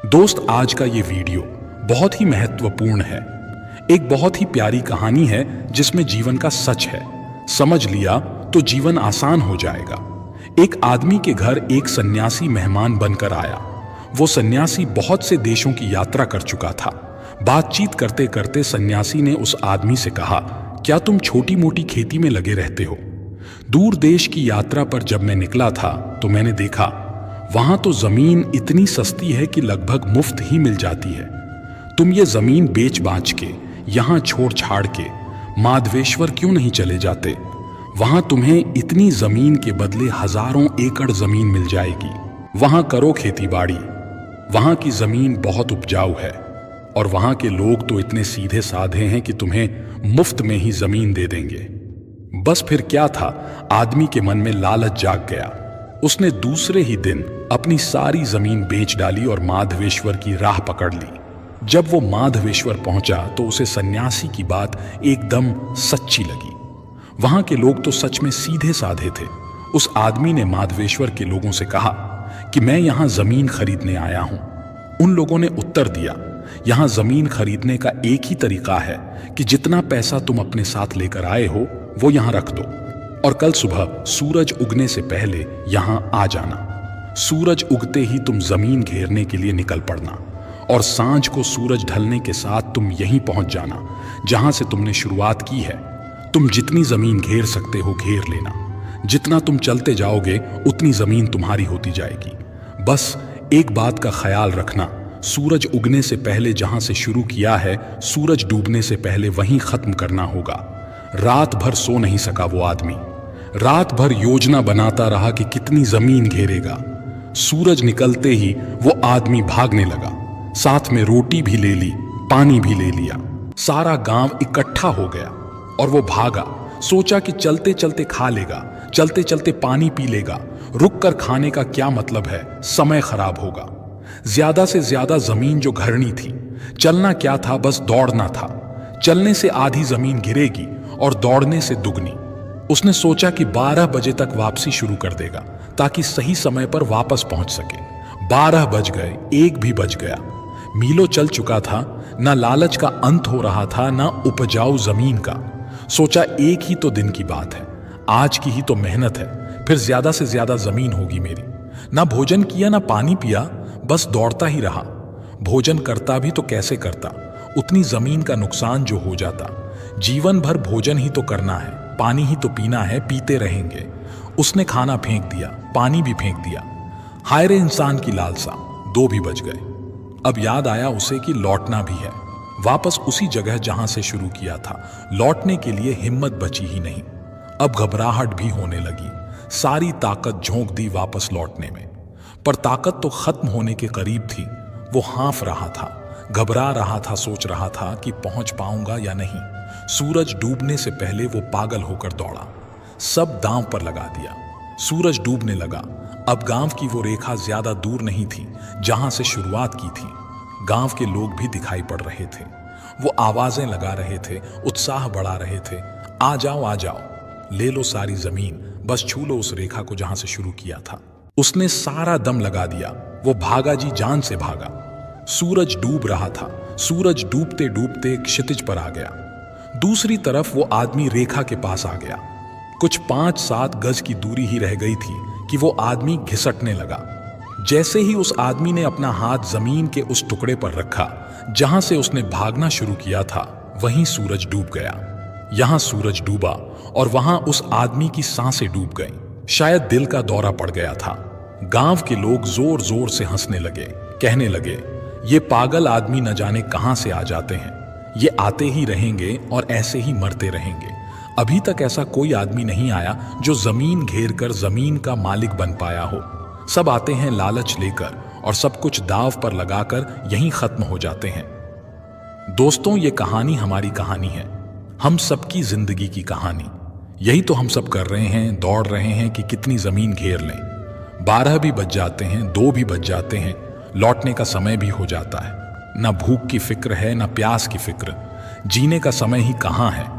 दोस्त, आज का ये वीडियो बहुत ही महत्वपूर्ण है। एक बहुत ही प्यारी कहानी है जिसमें जीवन का सच है। समझ लिया तो जीवन आसान हो जाएगा। एक आदमी के घर एक सन्यासी मेहमान बनकर आया। वो सन्यासी बहुत से देशों की यात्रा कर चुका था। बातचीत करते करते सन्यासी ने उस आदमी से कहा, क्या तुम छोटी मोटी खेती में लगे रहते हो? दूर देश की यात्रा पर जब मैं निकला था तो मैंने देखा वहां तो जमीन इतनी सस्ती है कि लगभग मुफ्त ही मिल जाती है। तुम ये जमीन बेच बाच के यहां छोड़ छाड़ के माधवेश्वर क्यों नहीं चले जाते? वहां तुम्हें इतनी जमीन के बदले हजारों एकड़ जमीन मिल जाएगी। वहां करो खेती बाड़ी। वहां की जमीन बहुत उपजाऊ है और वहां के लोग तो इतने सीधे साधे हैं कि तुम्हें मुफ्त में ही जमीन दे देंगे। बस फिर क्या था, आदमी के मन में लालच जाग गया। उसने दूसरे ही दिन अपनी सारी जमीन बेच डाली और माधवेश्वर की राह पकड़ ली। जब वो माधवेश्वर पहुंचा तो उसे सन्यासी की बात एकदम सच्ची लगी। वहां के लोग तो सच में सीधे साधे थे। उस आदमी ने माधवेश्वर के लोगों से कहा कि मैं यहां जमीन खरीदने आया हूं। उन लोगों ने उत्तर दिया, यहां जमीन खरीदने का एक ही तरीका है कि जितना पैसा तुम अपने साथ लेकर आए हो वो यहां रख दो और कल सुबह सूरज उगने से पहले यहां आ जाना। सूरज उगते ही तुम जमीन घेरने के लिए निकल पड़ना और सांझ को सूरज ढलने के साथ तुम यहीं पहुंच जाना जहां से तुमने शुरुआत की है। तुम जितनी जमीन घेर सकते हो घेर लेना। जितना तुम चलते जाओगे उतनी जमीन तुम्हारी होती जाएगी। बस एक बात का ख्याल रखना, सूरज उगने से पहले जहां से शुरू किया है सूरज डूबने से पहले वहीं खत्म करना होगा। रात भर सो नहीं सका वो आदमी। रात भर योजना बनाता रहा कि कितनी जमीन घेरेगा। सूरज निकलते ही वो आदमी भागने लगा। साथ में रोटी भी ले ली, पानी भी ले लिया। सारा गांव इकट्ठा हो गया और वो भागा। सोचा कि चलते चलते खा लेगा, चलते चलते पानी पी लेगा। रुक कर खाने का क्या मतलब है, समय खराब होगा। ज्यादा से ज्यादा जमीन जो घरनी थी, चलना क्या था, बस दौड़ना था। चलने से आधी जमीन घिरेगी और दौड़ने से दुगनी। उसने सोचा कि 12 बजे तक वापसी शुरू कर देगा ताकि सही समय पर वापस पहुंच सके। 12 बज गए, 1 भी बज गया। मीलों चल चुका था। ना लालच का अंत हो रहा था, ना उपजाऊ जमीन का। सोचा एक ही तो दिन की बात है, आज की ही तो मेहनत है, फिर ज्यादा से ज्यादा जमीन होगी मेरी। ना भोजन किया ना पानी पिया, बस दौड़ता ही रहा। भोजन करता भी तो कैसे करता, उतनी जमीन का नुकसान जो हो जाता। जीवन भर भोजन ही तो करना है, पानी ही तो पीना है, पीते रहेंगे। उसने खाना फेंक दिया, पानी भी फेंक दिया। हाय रे इंसान की लालसा। 2 भी बज गए। अब याद आया उसे कि लौटना भी है, वापस उसी जगह जहां से शुरू किया था। लौटने के लिए हिम्मत बची ही नहीं। अब घबराहट भी होने लगी। सारी ताकत झोंक दी वापस लौटने में, पर ताकत तो खत्म होने के करीब थी। वो हाँफ रहा था, घबरा रहा था, सोच रहा था कि पहुंच पाऊंगा या नहीं। सूरज डूबने से पहले वो पागल होकर दौड़ा, सब दांव पर लगा दिया। सूरज डूबने लगा। अब गांव की वो रेखा ज्यादा दूर नहीं थी जहां से शुरुआत की थी। गांव के लोग भी दिखाई पड़ रहे थे। वो आवाजें लगा रहे थे, उत्साह बढ़ा रहे थे, आ जाओ आ जाओ, ले लो सारी जमीन, बस छू लो उस रेखा को जहां से शुरू किया था। उसने सारा दम लगा दिया। वो भागा जी जान से भागा। सूरज डूब रहा था। सूरज डूबते डूबते क्षितिज पर आ गया। दूसरी तरफ वो आदमी रेखा के पास आ गया। कुछ 5-7 गज की दूरी ही रह गई थी कि वो आदमी घिसटने लगा। जैसे ही उस आदमी ने अपना हाथ जमीन के उस टुकड़े पर रखा जहां से उसने भागना शुरू किया था, वहीं सूरज डूब गया। यहां सूरज डूबा और वहां उस आदमी की सांसें डूब गईं। शायद दिल का दौरा पड़ गया था। गांव के लोग जोर जोर से हंसने लगे, कहने लगे, ये पागल आदमी न जाने कहां से आ जाते हैं। ये आते ही रहेंगे और ऐसे ही मरते रहेंगे। अभी तक ऐसा कोई आदमी नहीं आया जो जमीन घेर कर जमीन का मालिक बन पाया हो। सब आते हैं लालच लेकर और सब कुछ दांव पर लगाकर यहीं खत्म हो जाते हैं। दोस्तों, ये कहानी हमारी कहानी है, हम सबकी जिंदगी की कहानी। यही तो हम सब कर रहे हैं, दौड़ रहे हैं कि कितनी जमीन घेर लें। 12 भी बज जाते हैं, 2 भी बज जाते हैं, लौटने का समय भी हो जाता है। ना भूख की फिक्र है, ना प्यास की फिक्र। जीने का समय ही कहाँ है।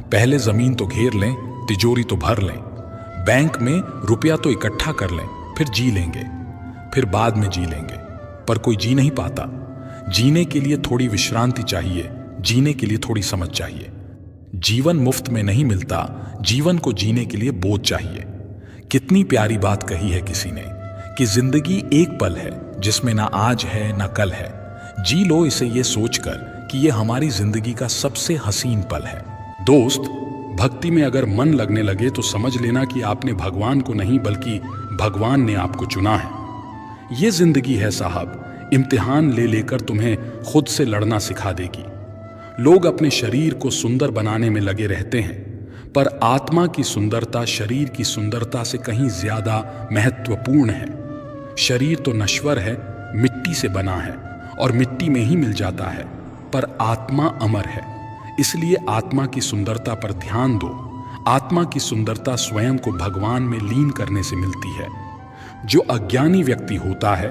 पहले जमीन तो घेर लें, तिजोरी तो भर लें, बैंक में रुपया तो इकट्ठा कर लें, फिर जी लेंगे, फिर बाद में जी लेंगे। पर कोई जी नहीं पाता। जीने के लिए थोड़ी विश्रांति चाहिए, जीने के लिए थोड़ी समझ चाहिए। जीवन मुफ्त में नहीं मिलता, जीवन को जीने के लिए बोझ चाहिए। कितनी प्यारी बात कही है किसी ने कि जिंदगी एक पल है जिसमें ना आज है ना कल है। जी लो इसे ये सोचकर कि ये हमारी जिंदगी का सबसे हसीन पल है। दोस्त, भक्ति में अगर मन लगने लगे तो समझ लेना कि आपने भगवान को नहीं बल्कि भगवान ने आपको चुना है। ये जिंदगी है साहब, इम्तिहान ले लेकर तुम्हें खुद से लड़ना सिखा देगी। लोग अपने शरीर को सुंदर बनाने में लगे रहते हैं, पर आत्मा की सुंदरता शरीर की सुंदरता से कहीं ज्यादा महत्वपूर्ण है। शरीर तो नश्वर है, मिट्टी से बना है और मिट्टी में ही मिल जाता है, पर आत्मा अमर है। इसलिए आत्मा की सुंदरता पर ध्यान दो। आत्मा की सुंदरता स्वयं को भगवान में लीन करने से मिलती है। जो अज्ञानी व्यक्ति होता है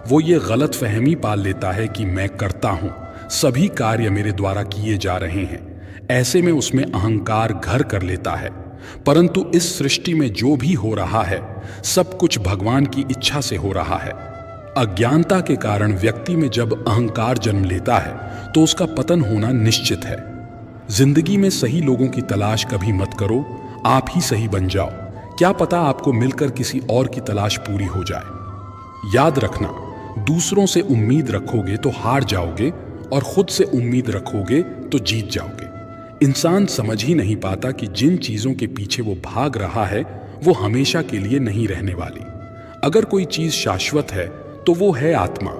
वो ये गलत फहमी पाल लेता है कि मैं करता हूं, सभी कार्य मेरे द्वारा किए जा रहे हैं। ऐसे में उसमें अहंकार घर कर लेता है। परंतु इस सृष्टि में जो भी हो रहा है सब कुछ भगवान की इच्छा से हो रहा है। अज्ञानता के कारण व्यक्ति में जब अहंकार जन्म लेता है तो उसका पतन होना निश्चित है। जिंदगी में सही लोगों की तलाश कभी मत करो, आप ही सही बन जाओ। क्या पता आपको मिलकर किसी और की तलाश पूरी हो जाए। याद रखना, दूसरों से उम्मीद रखोगे तो हार जाओगे और खुद से उम्मीद रखोगे तो जीत जाओगे। इंसान समझ ही नहीं पाता कि जिन चीजों के पीछे वो भाग रहा है वो हमेशा के लिए नहीं रहने वाली। अगर कोई चीज शाश्वत है तो वो है आत्मा,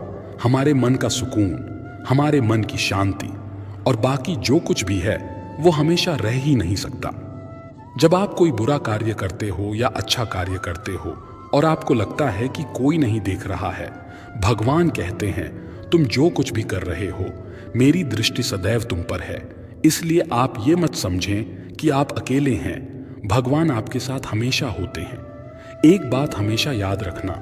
हमारे मन का सुकून, हमारे मन की शांति, और बाकी जो कुछ भी है वो हमेशा रह ही नहीं सकता। जब आप कोई बुरा कार्य करते हो या अच्छा कार्य करते हो और आपको लगता है कि कोई नहीं देख रहा है, भगवान कहते हैं तुम जो कुछ भी कर रहे हो मेरी दृष्टि सदैव तुम पर है। इसलिए आप ये मत समझें कि आप अकेले हैं, भगवान आपके साथ हमेशा होते हैं। एक बात हमेशा याद रखना,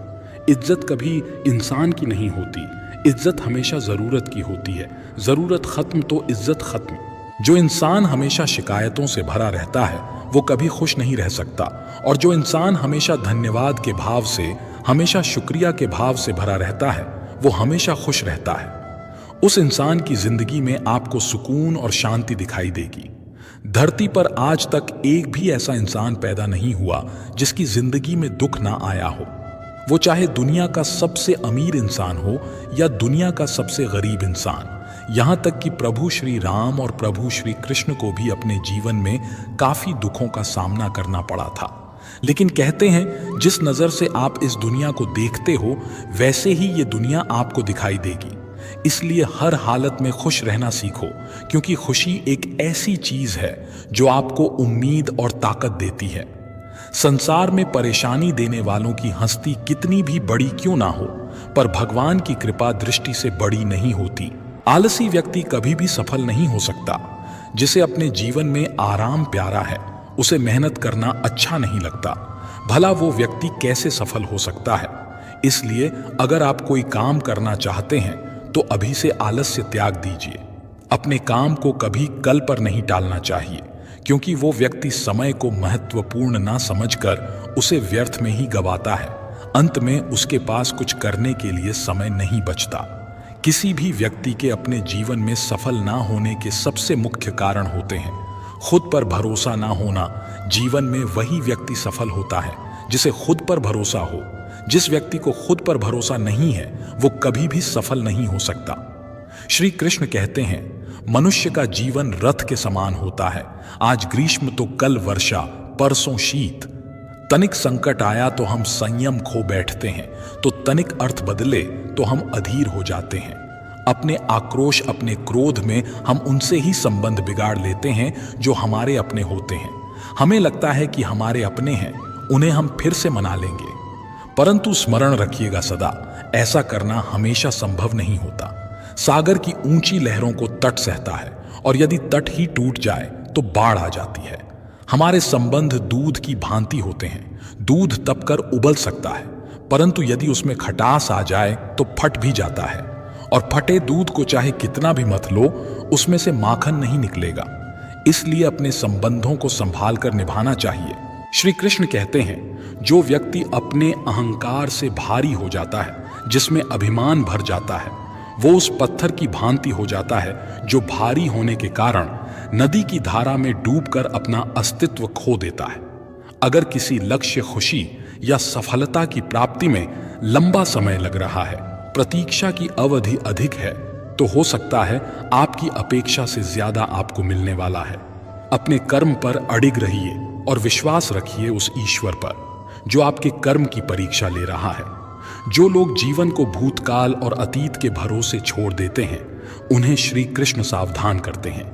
इज्जत कभी इंसान की नहीं होती, इज्जत हमेशा जरूरत की होती है। जरूरत खत्म तो इज्जत खत्म। जो इंसान हमेशा शिकायतों से भरा रहता है वो कभी खुश नहीं रह सकता, और जो इंसान हमेशा धन्यवाद के भाव से, हमेशा शुक्रिया के भाव से भरा रहता है वो हमेशा खुश रहता है। उस इंसान की जिंदगी में आपको सुकून और शांति दिखाई देगी। धरती पर आज तक एक भी ऐसा इंसान पैदा नहीं हुआ जिसकी जिंदगी में दुख ना आया हो। वो चाहे दुनिया का सबसे अमीर इंसान हो या दुनिया का सबसे गरीब इंसान, यहां तक कि प्रभु श्री राम और प्रभु श्री कृष्ण को भी अपने जीवन में काफी दुखों का सामना करना पड़ा था। लेकिन कहते हैं जिस नजर से आप इस दुनिया को देखते हो वैसे ही ये दुनिया आपको दिखाई देगी। इसलिए हर हालत में खुश रहना सीखो, क्योंकि खुशी एक ऐसी चीज है जो आपको उम्मीद और ताकत देती है। संसार में परेशानी देने वालों की हस्ती कितनी भी बड़ी क्यों ना हो, पर भगवान की कृपा दृष्टि से बड़ी नहीं होती। आलसी व्यक्ति कभी भी सफल नहीं हो सकता। जिसे अपने जीवन में आराम प्यारा है उसे मेहनत करना अच्छा नहीं लगता, भला वो व्यक्ति कैसे सफल हो सकता है। इसलिए अगर आप कोई काम करना चाहते हैं तो अभी से आलस्य त्याग दीजिए। अपने काम को कभी कल पर नहीं टालना चाहिए, क्योंकि वो व्यक्ति समय को महत्वपूर्ण ना समझकर उसे व्यर्थ में ही गवाता है। अंत में उसके पास कुछ करने के लिए समय नहीं बचता। किसी भी व्यक्ति के अपने जीवन में सफल ना होने के सबसे मुख्य कारण होते हैं खुद पर भरोसा ना होना। जीवन में वही व्यक्ति सफल होता है जिसे खुद पर भरोसा हो। जिस व्यक्ति को खुद पर भरोसा नहीं है वो कभी भी सफल नहीं हो सकता। श्री कृष्ण कहते हैं मनुष्य का जीवन रथ के समान होता है, आज ग्रीष्म तो कल वर्षा, परसों शीत। तनिक संकट आया तो हम संयम खो बैठते हैं, तो तनिक अर्थ बदले तो हम अधीर हो जाते हैं। अपने आक्रोश, अपने क्रोध में हम उनसे ही संबंध बिगाड़ लेते हैं जो हमारे अपने होते हैं। हमें लगता है कि हमारे अपने हैं, उन्हें हम फिर से मना लेंगे, परंतु स्मरण रखिएगा सदा, ऐसा करना हमेशा संभव नहीं होता। सागर की ऊंची लहरों को तट सहता है, और यदि तट ही टूट जाए तो बाढ़ आ जाती है। हमारे संबंध दूध की भांति होते हैं। दूध तपकर उबल सकता है, परंतु यदि उसमें खटास आ जाए तो फट भी जाता है, और फटे दूध को चाहे कितना भी मथ लो उसमें से माखन नहीं निकलेगा। इसलिए अपने संबंधों को संभाल कर निभाना चाहिए। श्री कृष्ण कहते हैं जो व्यक्ति अपने अहंकार से भारी हो जाता है, जिसमें अभिमान भर जाता है, वो उस पत्थर की भांति हो जाता है जो भारी होने के कारण नदी की धारा में डूबकर अपना अस्तित्व खो देता है। अगर किसी लक्ष्य, खुशी या सफलता की प्राप्ति में लंबा समय लग रहा है, प्रतीक्षा की अवधि अधिक है, तो हो सकता है आपकी अपेक्षा से ज्यादा आपको मिलने वाला है। अपने कर्म पर अडिग रहिए और विश्वास रखिए उस ईश्वर पर जो आपके कर्म की परीक्षा ले रहा है। जो लोग जीवन को भूतकाल और अतीत के भरोसे छोड़ देते हैं, उन्हें श्री कृष्ण सावधान करते हैं।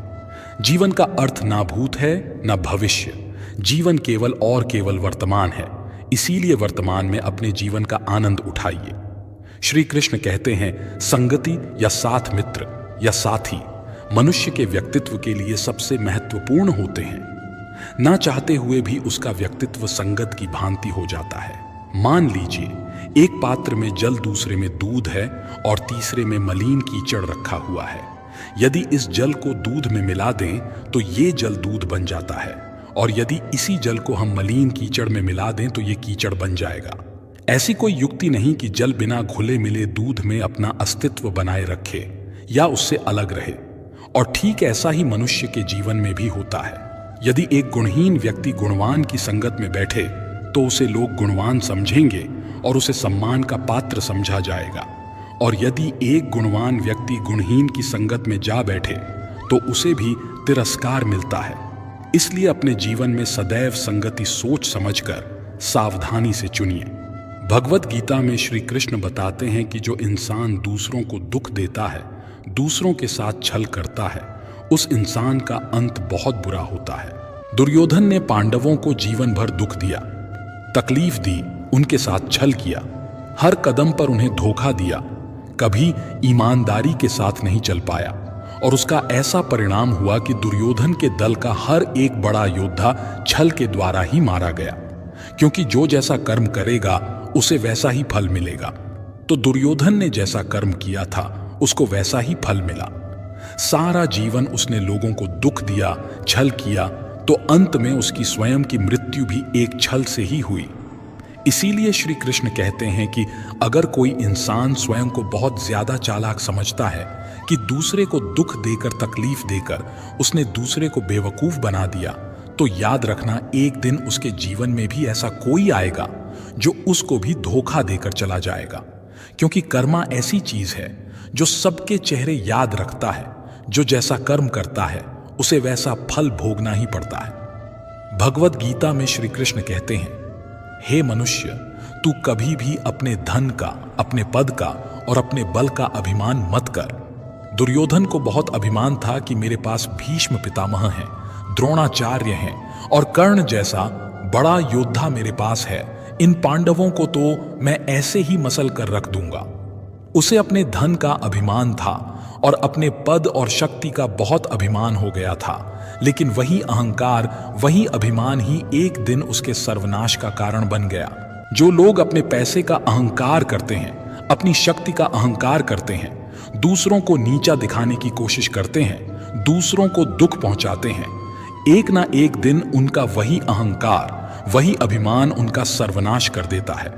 जीवन का अर्थ ना भूत है ना भविष्य, जीवन केवल और केवल वर्तमान है। इसीलिए वर्तमान में अपने जीवन का आनंद उठाइए। श्री कृष्ण कहते हैं, संगति या साथ मित्र या साथी मनुष्य के व्यक्तित्व के लिए सबसे महत्वपूर्ण होते हैं। ना चाहते हुए भी उसका व्यक्तित्व संगत की भांति हो जाता है। मान लीजिए एक पात्र में जल, दूसरे में दूध है और तीसरे में मलिन कीचड़ रखा हुआ है। यदि इस जल को दूध में मिला दें तो ये जल दूध बन जाता है, और यदि इसी जल को हम मलिन कीचड़ में मिला दें तो ये कीचड़ बन जाएगा। ऐसी कोई युक्ति नहीं कि जल बिना घुले मिले दूध में अपना अस्तित्व बनाए रखे या उससे अलग रहे। और ठीक ऐसा ही मनुष्य के जीवन में भी होता है। यदि एक गुणहीन व्यक्ति गुणवान की संगत में बैठे तो उसे लोग गुणवान समझेंगे और उसे सम्मान का पात्र समझा जाएगा, और यदि एक गुणवान व्यक्ति गुणहीन की संगत में जा बैठे तो उसे भी तिरस्कार मिलता है। इसलिए अपने जीवन में सदैव संगति सोच समझकर सावधानी से चुनिए। भगवत गीता में श्री कृष्ण बताते हैं कि जो इंसान दूसरों को दुख देता है, दूसरों के साथ छल करता है, उस इंसान का अंत बहुत बुरा होता है। दुर्योधन ने पांडवों को जीवन भर दुख दिया, तकलीफ दी, उनके साथ छल किया, हर कदम पर उन्हें धोखा दिया, कभी ईमानदारी के साथ नहीं चल पाया, और उसका ऐसा परिणाम हुआ कि दुर्योधन के दल का हर एक बड़ा योद्धा छल के द्वारा ही मारा गया। क्योंकि जो जैसा कर्म करेगा उसे वैसा ही फल मिलेगा। तो दुर्योधन ने जैसा कर्म किया था उसको वैसा ही फल मिला। सारा जीवन उसने लोगों को दुख दिया, छल किया, तो अंत में उसकी स्वयं की मृत्यु भी एक छल से ही हुई। इसीलिए श्री कृष्ण कहते हैं कि अगर कोई इंसान स्वयं को बहुत ज्यादा चालाक समझता है कि दूसरे को दुख देकर, तकलीफ देकर उसने दूसरे को बेवकूफ बना दिया, तो याद रखना एक दिन उसके जीवन में भी ऐसा कोई आएगा जो उसको भी धोखा देकर चला जाएगा। क्योंकि कर्मा ऐसी चीज है जो सबके चेहरे याद रखता है। जो जैसा कर्म करता है उसे वैसा फल भोगना ही पड़ता है। भगवत गीता में श्री कृष्ण कहते हैं, हे मनुष्य, तू कभी भी अपने धन का, अपने पद का और अपने बल का अभिमान मत कर। दुर्योधन को बहुत अभिमान था कि मेरे पास भीष्म पितामह हैं, द्रोणाचार्य हैं और कर्ण जैसा बड़ा योद्धा मेरे पास है। इन पांडवों को तो मैं ऐसे ही मसल कर रख दूंगा। उसे अपने धन का अभिमान था और अपने पद और शक्ति का बहुत अभिमान हो गया था। लेकिन वही अहंकार, वही अभिमान ही एक दिन उसके सर्वनाश का कारण बन गया। जो लोग अपने पैसे का अहंकार करते हैं, अपनी शक्ति का अहंकार करते हैं, दूसरों को नीचा दिखाने की कोशिश करते हैं, दूसरों को दुख पहुंचाते हैं, एक ना एक दिन उनका वही अहंकार, वही अभिमान उनका सर्वनाश कर देता है।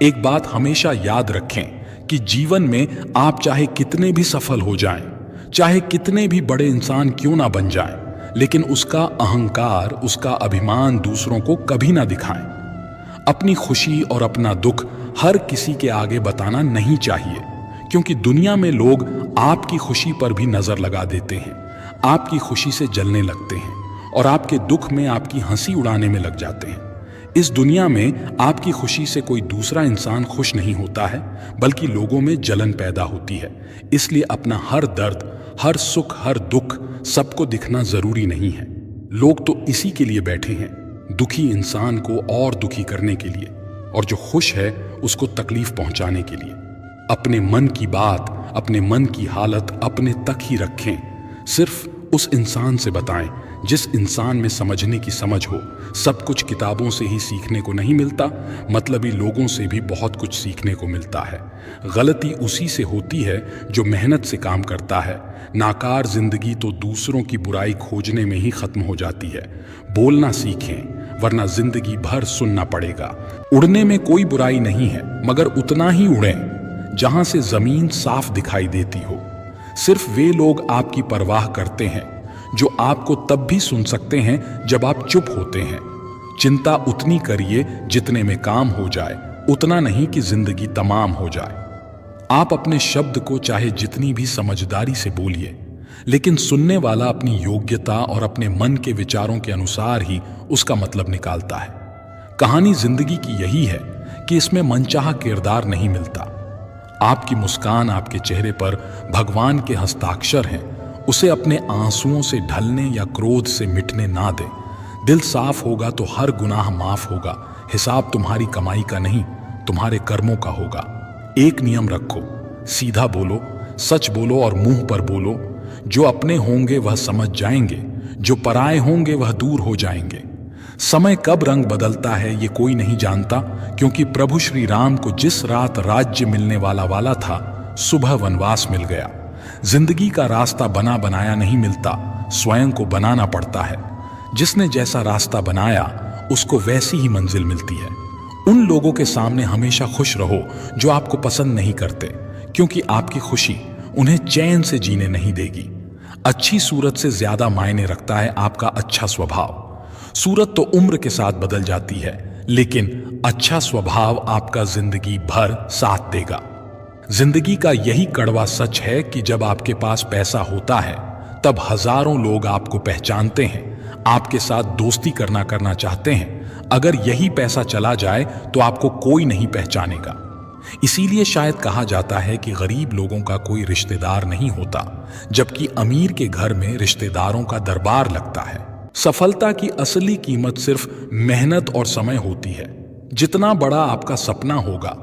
एक बात हमेशा याद रखें कि जीवन में आप चाहे कितने भी सफल हो जाएं, चाहे कितने भी बड़े इंसान क्यों ना बन जाएं, लेकिन उसका अहंकार, उसका अभिमान दूसरों को कभी ना दिखाएं। अपनी खुशी और अपना दुख हर किसी के आगे बताना नहीं चाहिए, क्योंकि दुनिया में लोग आपकी खुशी पर भी नजर लगा देते हैं, आपकी खुशी से जलने लगते हैं और आपके दुख में आपकी हंसी उड़ाने में लग जाते हैं। इस दुनिया में आपकी खुशी से कोई दूसरा इंसान खुश नहीं होता है, बल्कि लोगों में जलन पैदा होती है। इसलिए अपना हर दर्द, हर सुख, हर दुख सबको दिखना जरूरी नहीं है। लोग तो इसी के लिए बैठे हैं, दुखी इंसान को और दुखी करने के लिए, और जो खुश है उसको तकलीफ पहुंचाने के लिए। अपने मन की बात, अपने मन की हालत अपने तक ही रखें। सिर्फ उस इंसान से बताएं जिस इंसान में समझने की समझ हो। सब कुछ किताबों से ही सीखने को नहीं मिलता, मतलबी लोगों से भी बहुत कुछ सीखने को मिलता है। गलती उसी से होती है जो मेहनत से काम करता है। नाकार जिंदगी तो दूसरों की बुराई खोजने में ही खत्म हो जाती है। बोलना सीखें, वरना जिंदगी भर सुनना पड़ेगा। उड़ने में कोई बुराई नहीं है, मगर उतना ही उड़ें जहां से जमीन साफ दिखाई देती हो। सिर्फ वे लोग आपकी परवाह करते हैं जो आपको तब भी सुन सकते हैं जब आप चुप होते हैं। चिंता उतनी करिए जितने में काम हो जाए, उतना नहीं कि जिंदगी तमाम हो जाए। आप अपने शब्द को चाहे जितनी भी समझदारी से बोलिए, लेकिन सुनने वाला अपनी योग्यता और अपने मन के विचारों के अनुसार ही उसका मतलब निकालता है। कहानी जिंदगी की यही है कि इसमें मनचाहा किरदार नहीं मिलता। आपकी मुस्कान, आपके चेहरे पर भगवान के हस्ताक्षर हैं। उसे अपने आंसुओं से ढलने या क्रोध से मिटने ना दे। दिल साफ होगा तो हर गुनाह माफ होगा। हिसाब तुम्हारी कमाई का नहीं, तुम्हारे कर्मों का होगा। एक नियम रखो, सीधा बोलो, सच बोलो और मुंह पर बोलो। जो अपने होंगे वह समझ जाएंगे, जो पराए होंगे वह दूर हो जाएंगे। समय कब रंग बदलता है ये कोई नहीं जानता, क्योंकि प्रभु श्री राम को जिस रात राज्य मिलने वाला था, सुबह वनवास मिल गया। जिंदगी का रास्ता बना बनाया नहीं मिलता, स्वयं को बनाना पड़ता है। जिसने जैसा रास्ता बनाया उसको वैसी ही मंजिल मिलती है। उन लोगों के सामने हमेशा खुश रहो जो आपको पसंद नहीं करते, क्योंकि आपकी खुशी उन्हें चैन से जीने नहीं देगी। अच्छी सूरत से ज्यादा मायने रखता है आपका अच्छा स्वभाव। सूरत तो उम्र के साथ बदल जाती है, लेकिन अच्छा स्वभाव आपका जिंदगी भर साथ देगा। जिंदगी का यही कड़वा सच है कि जब आपके पास पैसा होता है तब हजारों लोग आपको पहचानते हैं, आपके साथ दोस्ती करना चाहते हैं। अगर यही पैसा चला जाए तो आपको कोई नहीं पहचानेगा। इसीलिए शायद कहा जाता है कि गरीब लोगों का कोई रिश्तेदार नहीं होता, जबकि अमीर के घर में रिश्तेदारों का दरबार लगता है। सफलता की असली कीमत सिर्फ मेहनत और समय होती है। जितना बड़ा आपका सपना होगा,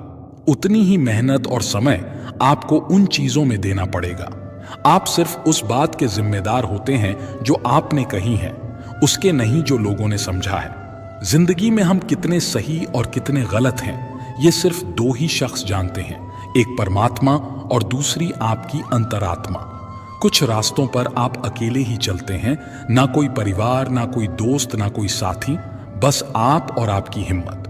उतनी ही मेहनत और समय आपको उन चीजों में देना पड़ेगा। आप सिर्फ उस बात के जिम्मेदार होते हैं जो आपने कही है, उसके नहीं जो लोगों ने समझा है। जिंदगी में हम कितने सही और कितने गलत हैं, ये सिर्फ दो ही शख्स जानते हैं, एक परमात्मा और दूसरी आपकी अंतरात्मा। कुछ रास्तों पर आप अकेले ही चलते हैं, ना कोई परिवार, ना कोई दोस्त, ना कोई साथी, बस आप और आपकी हिम्मत।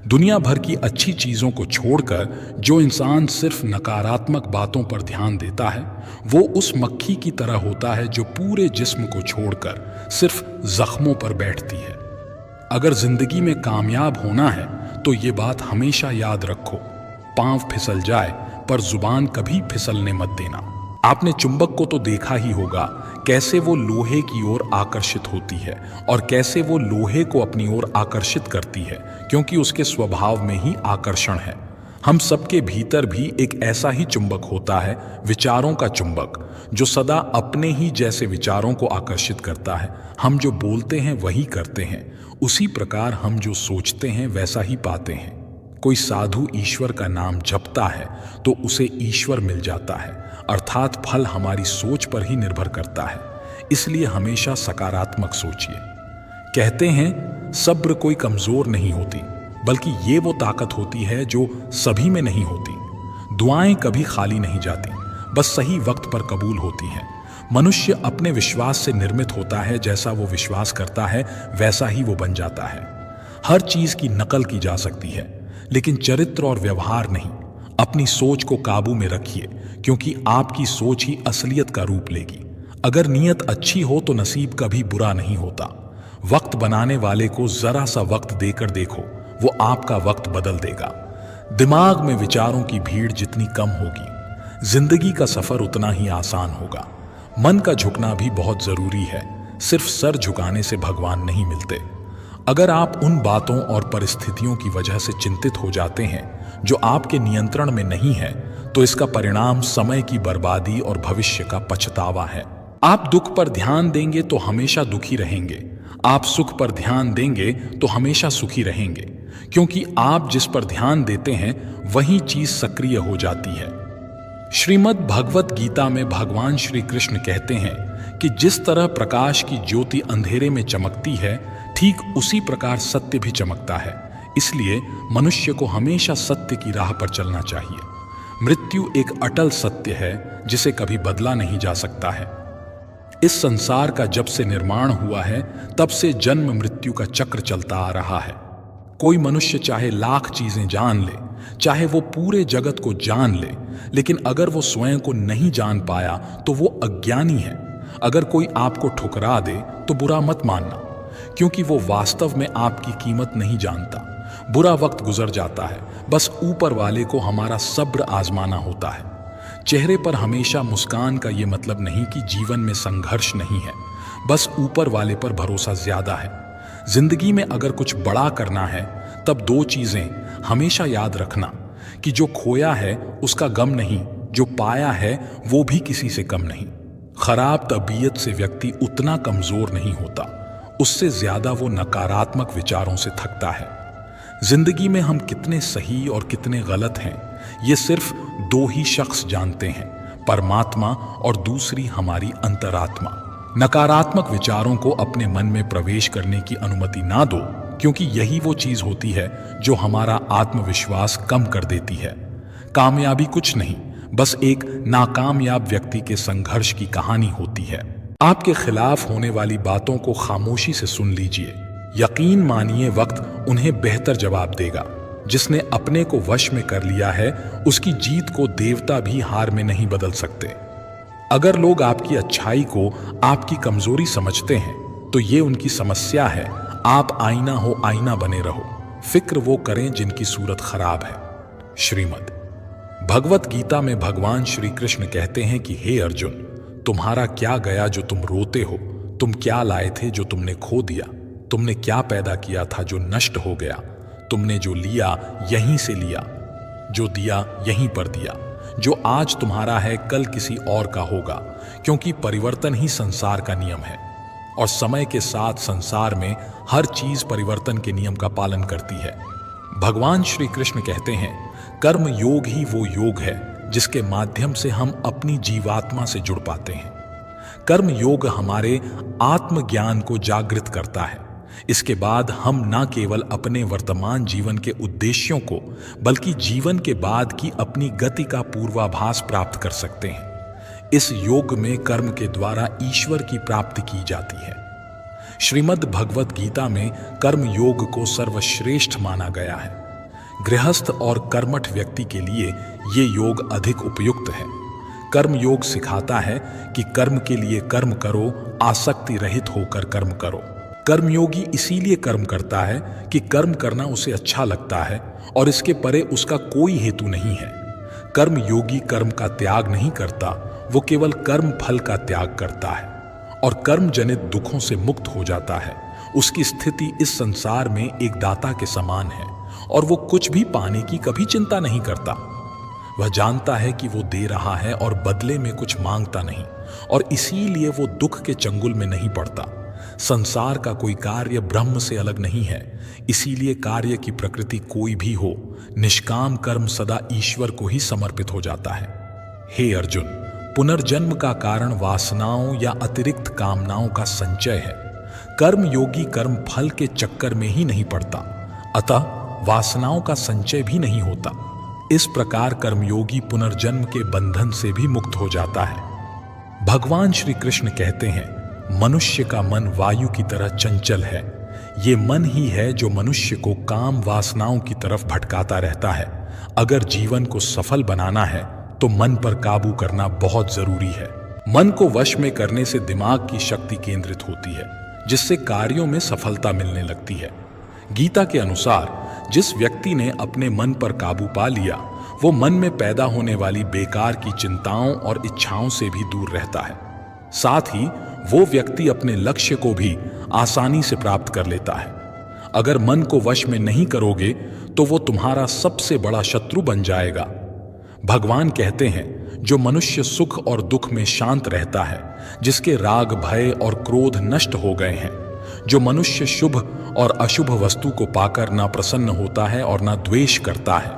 दुनिया भर की अच्छी चीजों को छोड़कर जो इंसान सिर्फ नकारात्मक बातों पर ध्यान देता है, वो उस मक्खी की तरह होता है जो पूरे जिस्म को छोड़कर सिर्फ जख्मों पर बैठती है। अगर जिंदगी में कामयाब होना है तो ये बात हमेशा याद रखो, पांव फिसल जाए पर जुबान कभी फिसलने मत देना। आपने चुंबक को तो देखा ही होगा, कैसे वो लोहे की ओर आकर्षित होती है और कैसे वो लोहे को अपनी ओर आकर्षित करती है, क्योंकि उसके स्वभाव में ही आकर्षण है। हम सबके भीतर भी एक ऐसा ही चुंबक होता है, विचारों का चुंबक, जो सदा अपने ही जैसे विचारों को आकर्षित करता है। हम जो बोलते हैं वही करते हैं, उसी प्रकार हम जो सोचते हैं वैसा ही पाते हैं। कोई साधु ईश्वर का नाम जपता है तो उसे ईश्वर मिल जाता है, अर्थात फल हमारी सोच पर ही निर्भर करता है। इसलिए हमेशा सकारात्मक सोचिए। कहते हैं सब्र कोई कमजोर नहीं होती, बल्कि ये वो ताकत होती है जो सभी में नहीं होती। दुआएं कभी खाली नहीं जाती, बस सही वक्त पर कबूल होती हैं। मनुष्य अपने विश्वास से निर्मित होता है, जैसा वो विश्वास करता है वैसा ही वो बन जाता है। हर चीज की नकल की जा सकती है, लेकिन चरित्र और व्यवहार नहीं। अपनी सोच को काबू में रखिए, क्योंकि आपकी सोच ही असलियत का रूप लेगी। अगर नीयत अच्छी हो तो नसीब कभी बुरा नहीं होता। वक्त बनाने वाले को जरा सा वक्त देकर देखो, वो आपका वक्त बदल देगा। दिमाग में विचारों की भीड़ जितनी कम होगी, जिंदगी का सफर उतना ही आसान होगा। मन का झुकना भी बहुत जरूरी है, सिर्फ सर झुकाने से भगवान नहीं मिलते। अगर आप उन बातों और परिस्थितियों की वजह से चिंतित हो जाते हैं जो आपके नियंत्रण में नहीं है, तो इसका परिणाम समय की बर्बादी और भविष्य का पछतावा है। आप दुख पर ध्यान देंगे तो हमेशा दुखी रहेंगे, आप सुख पर ध्यान देंगे तो हमेशा सुखी रहेंगे, क्योंकि आप जिस पर ध्यान देते हैं वही चीज सक्रिय हो जाती है। श्रीमद् भगवत गीता में भगवान श्री कृष्ण कहते हैं कि जिस तरह प्रकाश की ज्योति अंधेरे में चमकती है, ठीक उसी प्रकार सत्य भी चमकता है। इसलिए मनुष्य को हमेशा सत्य की राह पर चलना चाहिए। मृत्यु एक अटल सत्य है जिसे कभी बदला नहीं जा सकता है। इस संसार का जब से निर्माण हुआ है तब से जन्म मृत्यु का चक्र चलता आ रहा है। कोई मनुष्य चाहे लाख चीजें जान ले, चाहे वो पूरे जगत को जान ले, लेकिन अगर वो स्वयं को नहीं जान पाया तो वो अज्ञानी है। अगर कोई आपको ठुकरा दे तो बुरा मत मानना, क्योंकि वो वास्तव में आपकी कीमत नहीं जानता। बुरा वक्त गुजर जाता है, बस ऊपर वाले को हमारा सब्र आजमाना होता है। चेहरे पर हमेशा मुस्कान का ये मतलब नहीं कि जीवन में संघर्ष नहीं है, बस ऊपर वाले पर भरोसा ज्यादा है। जिंदगी में अगर कुछ बड़ा करना है तब दो चीजें हमेशा याद रखना कि जो खोया है उसका गम नहीं, जो पाया है वो भी किसी से कम नहीं। खराब तबीयत से व्यक्ति उतना कमजोर नहीं होता, उससे ज्यादा वो नकारात्मक विचारों से थकता है। जिंदगी में हम कितने सही और कितने गलत हैं ये सिर्फ दो ही शख्स जानते हैं, परमात्मा और दूसरी हमारी अंतरात्मा। नकारात्मक विचारों को अपने मन में प्रवेश करने की अनुमति ना दो, क्योंकि यही वो चीज होती है जो हमारा आत्मविश्वास कम कर देती है। कामयाबी कुछ नहीं, बस एक नाकामयाब व्यक्ति के संघर्ष की कहानी होती है। आपके खिलाफ होने वाली बातों को खामोशी से सुन लीजिए। यकीन मानिए वक्त उन्हें बेहतर जवाब देगा। जिसने अपने को वश में कर लिया है उसकी जीत को देवता भी हार में नहीं बदल सकते। अगर लोग आपकी अच्छाई को आपकी कमजोरी समझते हैं तो ये उनकी समस्या है। आप आईना हो, आईना बने रहो। फिक्र वो करें जिनकी सूरत खराब है। श्रीमद् भगवत गीता में भगवान श्री कृष्ण कहते हैं कि हे अर्जुन, तुम्हारा क्या गया जो तुम रोते हो? तुम क्या लाए थे जो तुमने खो दिया? तुमने क्या पैदा किया था जो नष्ट हो गया? तुमने जो लिया यहीं से लिया, जो दिया यहीं पर दिया। जो आज तुम्हारा है कल किसी और का होगा, क्योंकि परिवर्तन ही संसार का नियम है और समय के साथ संसार में हर चीज परिवर्तन के नियम का पालन करती है। भगवान श्री कृष्ण कहते हैं, कर्म योग ही वो योग है जिसके माध्यम से हम अपनी जीवात्मा से जुड़ पाते हैं। कर्म योग हमारे आत्मज्ञान को जागृत करता है। इसके बाद हम न केवल अपने वर्तमान जीवन के उद्देश्यों को, बल्कि जीवन के बाद की अपनी गति का पूर्वाभास प्राप्त कर सकते हैं। इस योग में कर्म के द्वारा ईश्वर की प्राप्ति की जाती है। श्रीमद् भगवत गीता में कर्म योग को सर्वश्रेष्ठ माना गया है। गृहस्थ और कर्मठ व्यक्ति के लिए ये योग अधिक उपयुक्त है। कर्म योग सिखाता है कि कर्म के लिए कर्म करो, आसक्ति रहित होकर कर्म करो। कर्मयोगी इसीलिए कर्म करता है कि कर्म करना उसे अच्छा लगता है और इसके परे उसका कोई हेतु नहीं है। कर्मयोगी कर्म का त्याग नहीं करता, वो केवल कर्म फल का त्याग करता है और कर्म जनित दुखों से मुक्त हो जाता है। उसकी स्थिति इस संसार में एक दाता के समान है और वो कुछ भी पाने की कभी चिंता नहीं करता। वह जानता है कि वो दे रहा है और बदले में कुछ मांगता नहीं, और इसीलिए वो दुख के चंगुल में नहीं पड़ता। संसार का कोई कार्य ब्रह्म से अलग नहीं है, इसीलिए कार्य की प्रकृति कोई भी हो, निष्काम कर्म सदा ईश्वर को ही समर्पित हो जाता है। हे अर्जुन, पुनर्जन्म का कारण वासनाओं या अतिरिक्त कामनाओं का संचय है। कर्म योगी कर्म फल के चक्कर में ही नहीं पड़ता, अतः वासनाओं का संचय भी नहीं होता। इस प्रकार कर्मयोगी पुनर्जन्म के बंधन से भी मुक्त हो जाता है। भगवान श्री कृष्ण कहते हैं, मनुष्य का मन वायु की तरह चंचल है। ये मन ही है जो मनुष्य को काम वासनाओं की तरफ भटकाता रहता है। अगर जीवन को सफल बनाना है तो मन पर काबू करना बहुत जरूरी है। मन को वश में करने से दिमाग की शक्ति केंद्रित होती है, जिससे कार्यों में सफलता मिलने लगती है। गीता के अनुसार जिस व्यक्ति ने अपने मन पर काबू पा लिया, वो मन में पैदा होने वाली बेकार की चिंताओं और इच्छाओं से भी दूर रहता है। साथ ही वो व्यक्ति अपने लक्ष्य को भी आसानी से प्राप्त कर लेता है। अगर मन को वश में नहीं करोगे तो वो तुम्हारा सबसे बड़ा शत्रु बन जाएगा। भगवान कहते हैं, जो मनुष्य सुख और दुख में शांत रहता है, जिसके राग भय और क्रोध नष्ट हो गए हैं, जो मनुष्य शुभ और अशुभ वस्तु को पाकर ना प्रसन्न होता है और ना द्वेष करता है,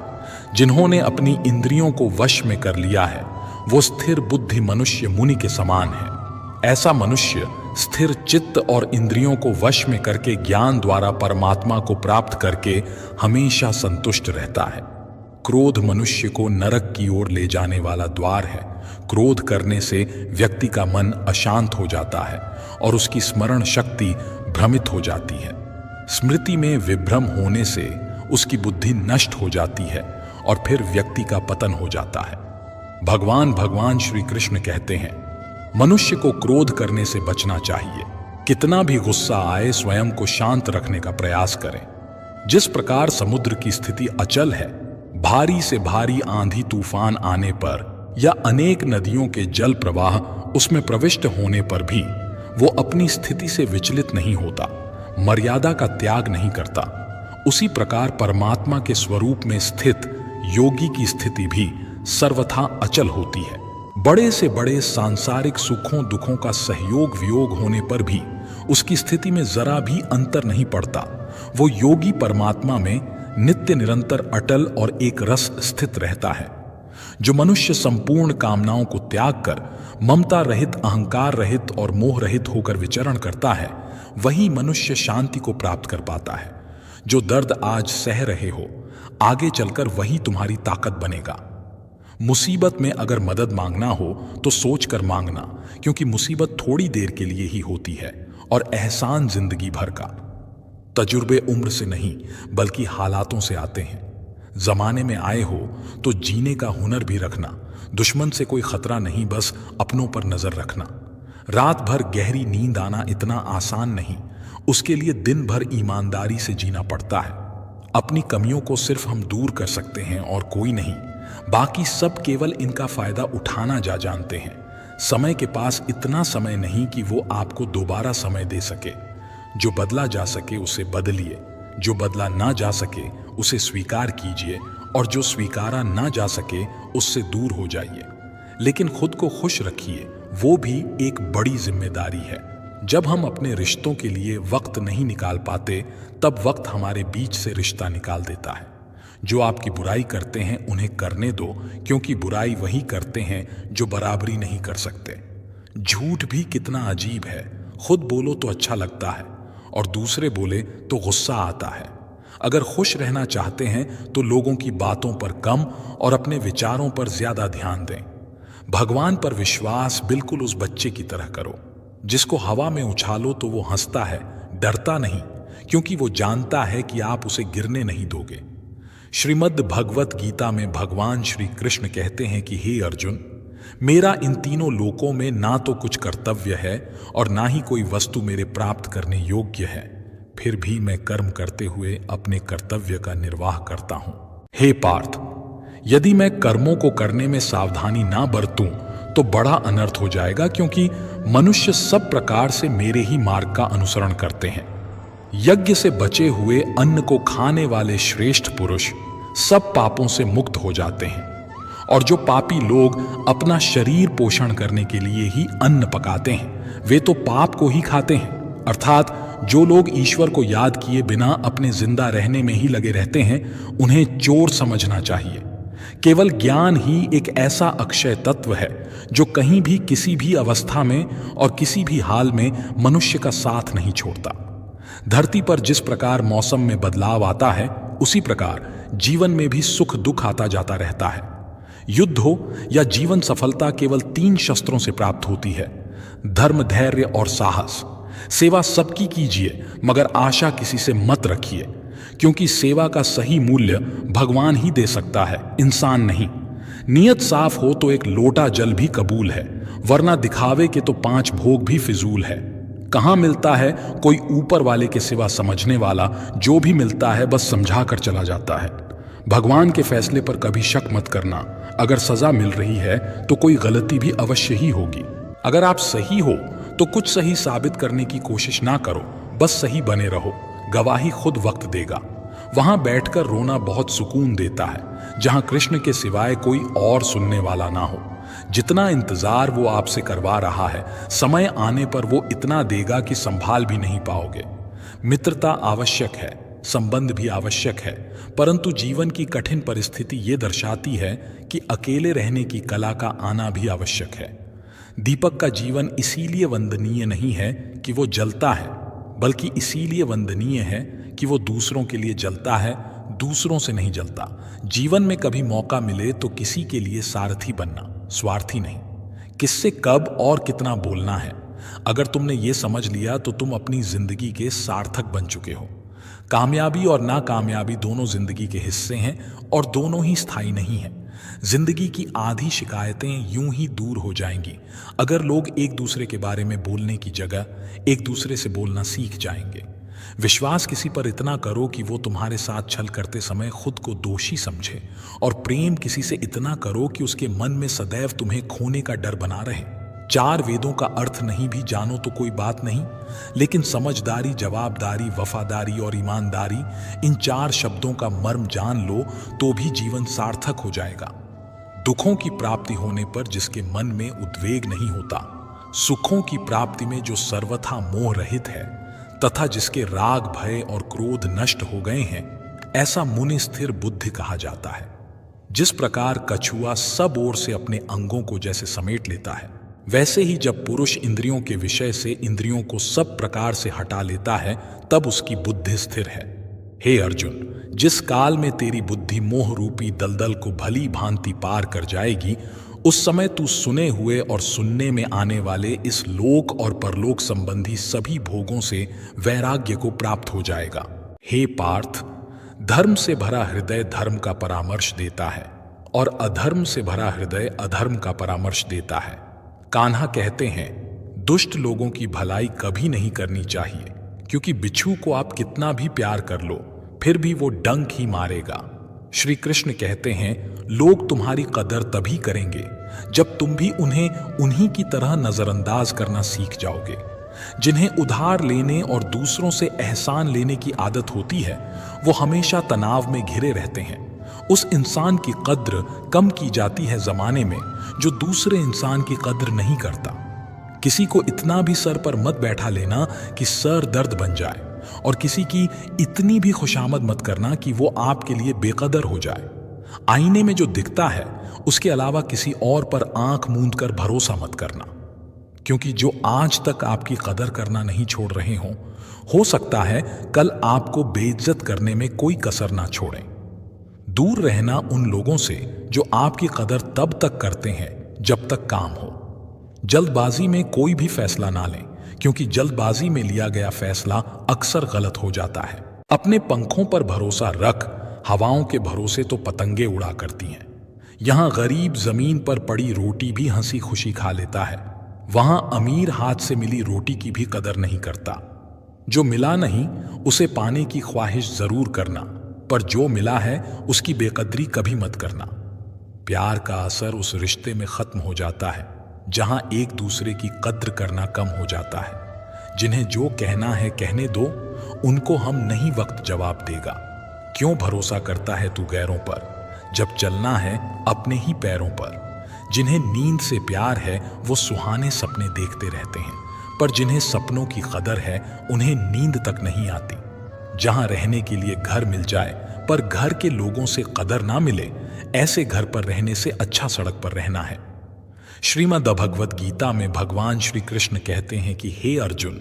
जिन्होंने अपनी इंद्रियों को वश में कर लिया है, वो स्थिर बुद्धि मनुष्य मुनि के समान है। ऐसा मनुष्य स्थिर चित्त और इंद्रियों को वश में करके ज्ञान द्वारा परमात्मा को प्राप्त करके हमेशा संतुष्ट रहता है। क्रोध मनुष्य को नरक की ओर ले जाने वाला द्वार है। क्रोध करने से व्यक्ति का मन अशांत हो जाता है और उसकी स्मरण शक्ति भ्रमित हो जाती है। स्मृति में विभ्रम होने से उसकी बुद्धि नष्ट हो जाती है और फिर व्यक्ति का पतन हो जाता है। भगवान श्री कृष्ण कहते हैं, मनुष्य को क्रोध करने से बचना चाहिए। कितना भी गुस्सा आए स्वयं को शांत रखने का प्रयास करें। जिस प्रकार समुद्र की स्थिति अचल है, भारी से भारी आंधी तूफान आने पर या अनेक नदियों के जल प्रवाह उसमें प्रविष्ट होने पर भी वो अपनी स्थिति से विचलित नहीं होता, मर्यादा का त्याग नहीं करता, उसी प्रकार परमात्मा के स्वरूप में स्थित योगी की स्थिति भी सर्वथा अचल होती है। बड़े से बड़े सांसारिक सुखों दुखों का सहयोग वियोग होने पर भी उसकी स्थिति में जरा भी अंतर नहीं पड़ता। वो योगी परमात्मा में नित्य निरंतर अटल और एक रस स्थित रहता है। जो मनुष्य संपूर्ण कामनाओं को त्याग कर ममता रहित, अहंकार रहित और मोह रहित होकर विचरण करता है, वही मनुष्य शांति को प्राप्त कर पाता है। जो दर्द आज सह रहे हो, आगे चलकर वही तुम्हारी ताकत बनेगा। मुसीबत में अगर मदद मांगना हो तो सोच कर मांगना, क्योंकि मुसीबत थोड़ी देर के लिए ही होती है और एहसान जिंदगी भर का। तजुर्बे उम्र से नहीं बल्कि हालातों से आते हैं। जमाने में आए हो तो जीने का हुनर भी रखना। दुश्मन से कोई खतरा नहीं, बस अपनों पर नजर रखना। रात भर गहरी नींद आना इतना आसान नहीं, उसके लिए दिन भर ईमानदारी से जीना पड़ता है। अपनी कमियों को सिर्फ हम दूर कर सकते हैं और कोई नहीं। बाकी सब केवल इनका फायदा उठाना जानते हैं। समय के पास इतना समय नहीं कि वो आपको दोबारा समय दे सके। जो बदला जा सके उसे बदलिए, जो बदला ना जा सके उसे स्वीकार कीजिए और जो स्वीकारा ना जा सके उससे दूर हो जाइए। लेकिन खुद को खुश रखिए, वो भी एक बड़ी जिम्मेदारी है। जब हम अपने रिश्तों के लिए वक्त नहीं निकाल पाते, तब वक्त हमारे बीच से रिश्ता निकाल देता है। जो आपकी बुराई करते हैं उन्हें करने दो, क्योंकि बुराई वही करते हैं जो बराबरी नहीं कर सकते। झूठ भी कितना अजीब है, खुद बोलो तो अच्छा लगता है और दूसरे बोले तो गुस्सा आता है। अगर खुश रहना चाहते हैं तो लोगों की बातों पर कम और अपने विचारों पर ज्यादा ध्यान दें। भगवान पर विश्वास बिल्कुल उस बच्चे की तरह करो जिसको हवा में उछालो तो वो हंसता है, डरता नहीं, क्योंकि वो जानता है कि आप उसे गिरने नहीं दोगे। श्रीमद् भगवत गीता में भगवान श्री कृष्ण कहते हैं कि हे अर्जुन, मेरा इन तीनों लोकों में ना तो कुछ कर्तव्य है और ना ही कोई वस्तु मेरे प्राप्त करने योग्य है, फिर भी मैं कर्म करते हुए अपने कर्तव्य का निर्वाह करता हूं। हे पार्थ, यदि मैं कर्मों को करने में सावधानी ना बरतूं तो बड़ा अनर्थ हो जाएगा, क्योंकि मनुष्य सब प्रकार से मेरे ही मार्ग का अनुसरण करते हैं। यज्ञ से बचे हुए अन्न को खाने वाले श्रेष्ठ पुरुष सब पापों से मुक्त हो जाते हैं, और जो पापी लोग अपना शरीर पोषण करने के लिए ही अन्न पकाते हैं, वे तो पाप को ही खाते हैं। अर्थात जो लोग ईश्वर को याद किए बिना अपने जिंदा रहने में ही लगे रहते हैं, उन्हें चोर समझना चाहिए। केवल ज्ञान ही एक ऐसा अक्षय तत्व है जो कहीं भी, किसी भी अवस्था में और किसी भी हाल में मनुष्य का साथ नहीं छोड़ता। धरती पर जिस प्रकार मौसम में बदलाव आता है, उसी प्रकार जीवन में भी सुख दुख आता जाता रहता है। युद्ध हो या जीवन सफलता केवल 3 शस्त्रों से प्राप्त होती है: धर्म, धैर्य और साहस। सेवा सबकी कीजिए, मगर आशा किसी से मत रखिए, क्योंकि सेवा का सही मूल्य भगवान ही दे सकता है, इंसान नहीं। नियत साफ हो तो एक लोटा जल भी कबूल है, वरना दिखावे के तो 5 भोग भी फिजूल है। कहाँ मिलता है कोई ऊपर वाले के सिवा समझने वाला, जो भी मिलता है बस समझा कर चला जाता है। भगवान के फैसले पर कभी शक मत करना। अगर सजा मिल रही है तो कोई गलती भी अवश्य ही होगी। अगर आप सही हो तो कुछ सही साबित करने की कोशिश ना करो, बस सही बने रहो। गवाही खुद वक्त देगा। वहां बैठकर रोना बहुत सुकून देता है, जहां कृष्ण के सिवाय कोई और सुनने वाला ना हो। जितना इंतजार वो आपसे करवा रहा है, समय आने पर वो इतना देगा कि संभाल भी नहीं पाओगे। मित्रता आवश्यक है, संबंध भी आवश्यक है, परंतु जीवन की कठिन परिस्थिति ये दर्शाती है कि अकेले रहने की कला का आना भी आवश्यक है। दीपक का जीवन इसीलिए वंदनीय नहीं है कि वो जलता है, बल्कि इसीलिए वंदनीय है कि वो दूसरों के लिए जलता है, दूसरों से नहीं जलता। जीवन में कभी मौका मिले तो किसी के लिए सारथी बनना, स्वार्थी नहीं। किससे कब और कितना बोलना है, अगर तुमने ये समझ लिया तो तुम अपनी जिंदगी के सार्थक बन चुके हो। कामयाबी और नाकामयाबी दोनों जिंदगी के हिस्से हैं और दोनों ही स्थायी नहीं हैं। जिंदगी की आधी शिकायतें यूं ही दूर हो जाएंगी अगर लोग एक दूसरे के बारे में बोलने की जगह एक दूसरे से बोलना सीख जाएंगे। विश्वास किसी पर इतना करो कि वो तुम्हारे साथ छल करते समय खुद को दोषी समझे, और प्रेम किसी से इतना करो कि उसके मन में सदैव तुम्हें खोने का डर बना रहे। 4 वेदों का अर्थ नहीं भी जानो तो कोई बात नहीं, लेकिन समझदारी, जवाबदारी, वफादारी और ईमानदारी, इन 4 शब्दों का मर्म जान लो तो भी जीवन सार्थक हो जाएगा। दुखों की प्राप्ति होने पर जिसके मन में उद्वेग नहीं होता, सुखों की प्राप्ति में जो सर्वथा मोह रहित है तथा जिसके राग, भय और क्रोध नष्ट हो गए हैं, ऐसा मुनि स्थिर बुद्धि कहा जाता है। जिस प्रकार कछुआ सब ओर से अपने अंगों को जैसे समेट लेता है, वैसे ही जब पुरुष इंद्रियों के विषय से इंद्रियों को सब प्रकार से हटा लेता है तब उसकी बुद्धि स्थिर है। हे अर्जुन, जिस काल में तेरी बुद्धि मोह रूपी दलदल को भली भांति पार कर जाएगी, उस समय तू सुने हुए और सुनने में आने वाले इस लोक और परलोक संबंधी सभी भोगों से वैराग्य को प्राप्त हो जाएगा। हे पार्थ, धर्म से भरा हृदय धर्म का परामर्श देता है और अधर्म से भरा हृदय अधर्म का परामर्श देता है। कान्हा कहते हैं, दुष्ट लोगों की भलाई कभी नहीं करनी चाहिए, क्योंकि बिच्छू को आप कितना भी प्यार कर लो फिर भी वो डंक ही मारेगा। श्री कृष्ण कहते हैं, लोग तुम्हारी कदर तभी करेंगे जब तुम भी उन्हें उन्हीं की तरह नजरअंदाज करना सीख जाओगे। जिन्हें उधार लेने और दूसरों से एहसान लेने की आदत होती है, वो हमेशा तनाव में घिरे रहते हैं। उस इंसान की कद्र कम की जाती है जमाने में जो दूसरे इंसान की कद्र नहीं करता। किसी को इतना भी सर पर मत बैठा लेना कि सर दर्द बन जाए, और किसी की इतनी भी खुशामद मत करना कि वो आपके लिए बेकदर हो जाए। आईने में जो दिखता है उसके अलावा किसी और पर आंख मूंद कर भरोसा मत करना, क्योंकि जो आज तक आपकी कदर करना नहीं छोड़ रहे हों, हो सकता है कल आपको बेइज्जत करने में कोई कसर ना छोड़ें। दूर रहना उन लोगों से जो आपकी कदर तब तक करते हैं जब तक काम हो। जल्दबाजी में कोई भी फैसला ना लें, क्योंकि जल्दबाजी में लिया गया फैसला अक्सर गलत हो जाता है। अपने पंखों पर भरोसा रख, हवाओं के भरोसे तो पतंगे उड़ा करती हैं। यहां गरीब जमीन पर पड़ी रोटी भी हंसी खुशी खा लेता है, वहां अमीर हाथ से मिली रोटी की भी कदर नहीं करता। जो मिला नहीं उसे पाने की ख्वाहिश जरूर करना, पर जो मिला है उसकी बेकदरी कभी मत करना। प्यार का असर उस रिश्ते में खत्म हो जाता है जहां एक दूसरे की कद्र करना कम हो जाता है। जिन्हें जो कहना है कहने दो, उनको हम नहीं वक्त जवाब देगा। क्यों भरोसा करता है तू गैरों पर, जब चलना है अपने ही पैरों पर। जिन्हें नींद से प्यार है वो सुहाने सपने देखते रहते हैं, पर जिन्हें सपनों की कदर है उन्हें नींद तक नहीं आती। जहां रहने के लिए घर मिल जाए पर घर के लोगों से कदर ना मिले, ऐसे घर पर रहने से अच्छा सड़क पर रहना है। श्रीमद् भगवद गीता में भगवान श्री कृष्ण कहते हैं कि हे अर्जुन,